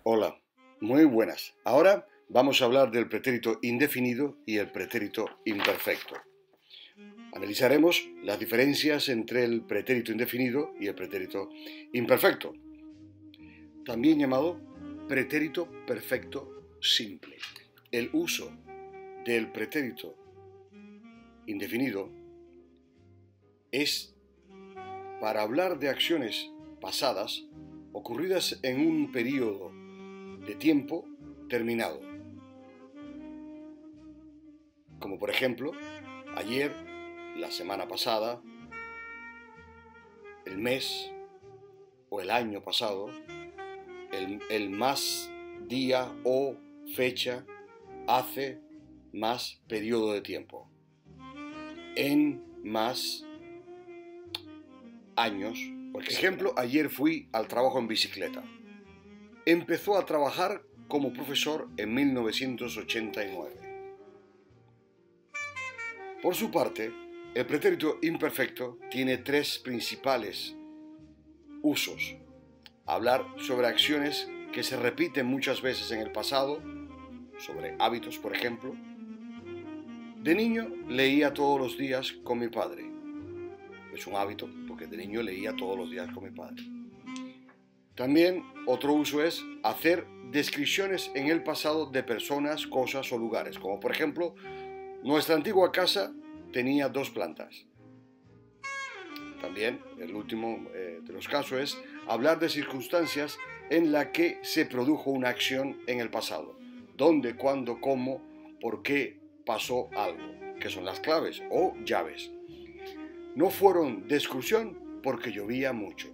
Hola, muy buenas. Ahora vamos a hablar del pretérito indefinido y el pretérito imperfecto. Analizaremos las diferencias entre el pretérito indefinido y el pretérito imperfecto, también llamado pretérito perfecto simple. El uso del pretérito indefinido es para hablar de acciones pasadas ocurridas en un periodo de tiempo terminado, como por ejemplo ayer, la semana pasada, el mes o el año pasado, el más día o fecha, hace más periodo de tiempo, en más años. Por ejemplo, ayer fui al trabajo en bicicleta. Empezó a trabajar como profesor en 1989. Por su parte, el pretérito imperfecto tiene tres principales usos. Hablar sobre acciones que se repiten muchas veces en el pasado, sobre hábitos, por ejemplo. De niño leía todos los días con mi padre. Es un hábito porque de niño leía todos los días con mi padre. También otro uso es hacer descripciones en el pasado de personas, cosas o lugares, como por ejemplo, nuestra antigua casa tenía 2 plantas. También el último de los casos es hablar de circunstancias en las que se produjo una acción en el pasado. Dónde, cuándo, cómo, por qué pasó algo, que son las claves o llaves. No fueron de excursión porque llovía mucho.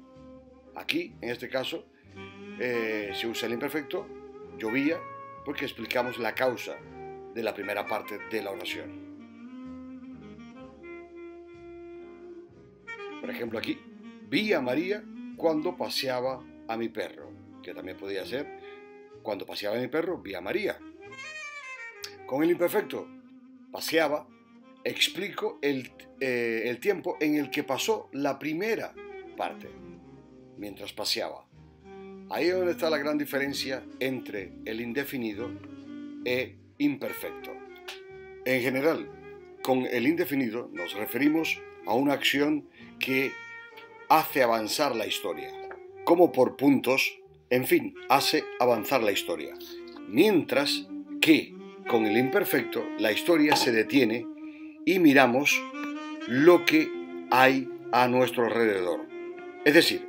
Aquí, en este caso, se usa el imperfecto, llovía, porque explicamos la causa de la primera parte de la oración. Por ejemplo, aquí, vi a María cuando paseaba a mi perro, que también podía ser, cuando paseaba a mi perro, vi a María. Con el imperfecto, paseaba, explico el tiempo en el que pasó la primera parte, mientras paseaba. Ahí es donde está la gran diferencia entre el indefinido e imperfecto. En general, con el indefinido nos referimos a una acción que hace avanzar la historia, como por puntos, en fin, hace avanzar la historia. Mientras que con el imperfecto la historia se detiene y miramos lo que hay a nuestro alrededor. Es decir,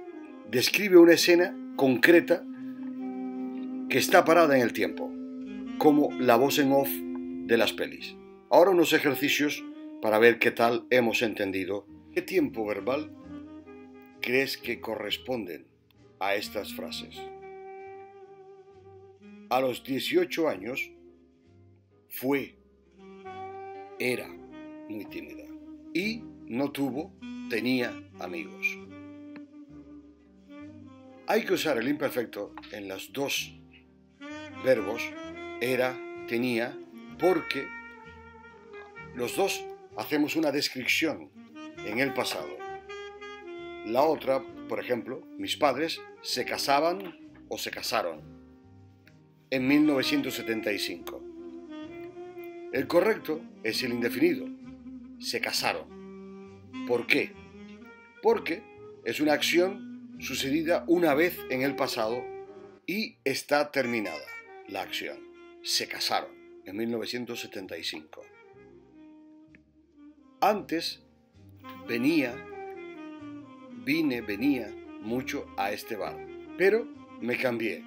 describe una escena concreta que está parada en el tiempo, como la voz en off de las pelis. Ahora unos ejercicios para ver qué tal hemos entendido. ¿Qué tiempo verbal crees que corresponden a estas frases? A los 18 años era muy tímida y no tenía amigos. Hay que usar el imperfecto en los dos verbos, era, tenía, porque los dos hacemos una descripción en el pasado. La otra, por ejemplo, mis padres se casaban o se casaron en 1975. El correcto es el indefinido, se casaron. ¿Por qué? Porque es una acción sucedida una vez en el pasado y está terminada la acción. Se casaron en 1975. Antes venía mucho a este bar, pero me cambié.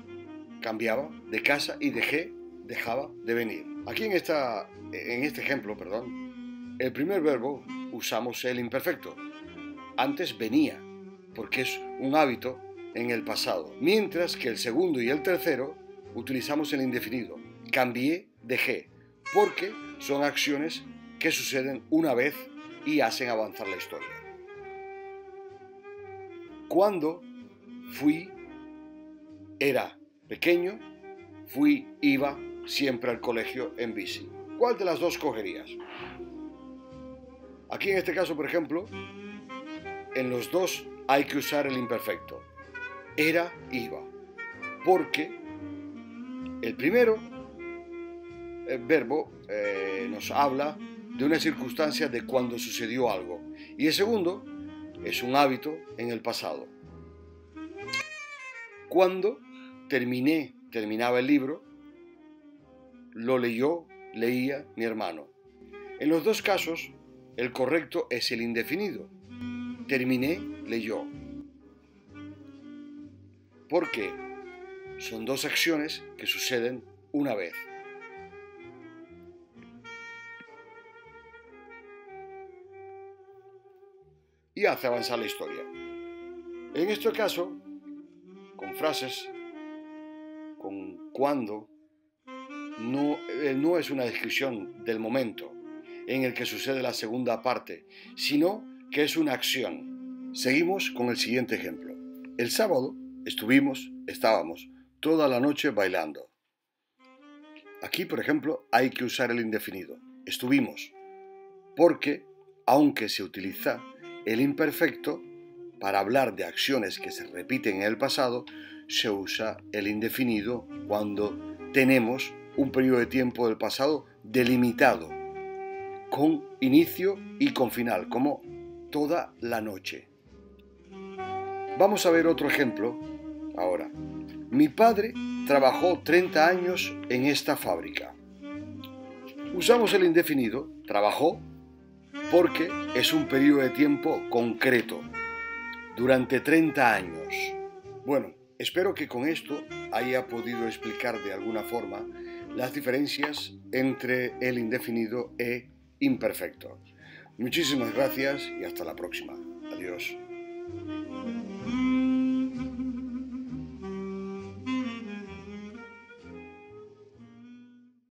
Cambiaba de casa y dejaba de venir. Aquí en este ejemplo, el primer verbo usamos el imperfecto. Antes venía, porque es un hábito en el pasado. Mientras que el segundo y el tercero utilizamos el indefinido. Cambié, dejé, porque son acciones que suceden una vez y hacen avanzar la historia. Cuando fui, era pequeño, iba siempre al colegio en bici. ¿Cuál de las dos cogerías? Aquí en este caso, por ejemplo, en los dos hay que usar el imperfecto. Era, iba, porque El primero verbo nos habla de una circunstancia de cuando sucedió algo, y el segundo es un hábito en el pasado. Cuando terminaba el libro, lo leía mi hermano. En los dos casos, el correcto es el indefinido. Terminé, leyó. Porque son dos acciones que suceden una vez. Y hace avanzar la historia. En este caso, con frases, con cuando, no es una descripción del momento en el que sucede la segunda parte, sino que es una acción. Seguimos con el siguiente ejemplo. El sábado estábamos toda la noche bailando. Aquí, por ejemplo, hay que usar el indefinido. Estuvimos, porque, aunque se utiliza el imperfecto, para hablar de acciones que se repiten en el pasado, se usa el indefinido cuando tenemos un periodo de tiempo del pasado delimitado, con inicio y con final, como toda la noche. Vamos a ver otro ejemplo ahora. Mi padre trabajó 30 años en esta fábrica. Usamos el indefinido, trabajó, porque es un periodo de tiempo concreto, durante 30 años. Bueno, espero que con esto haya podido explicar de alguna forma las diferencias entre el indefinido e imperfecto. Muchísimas gracias y hasta la próxima. Adiós.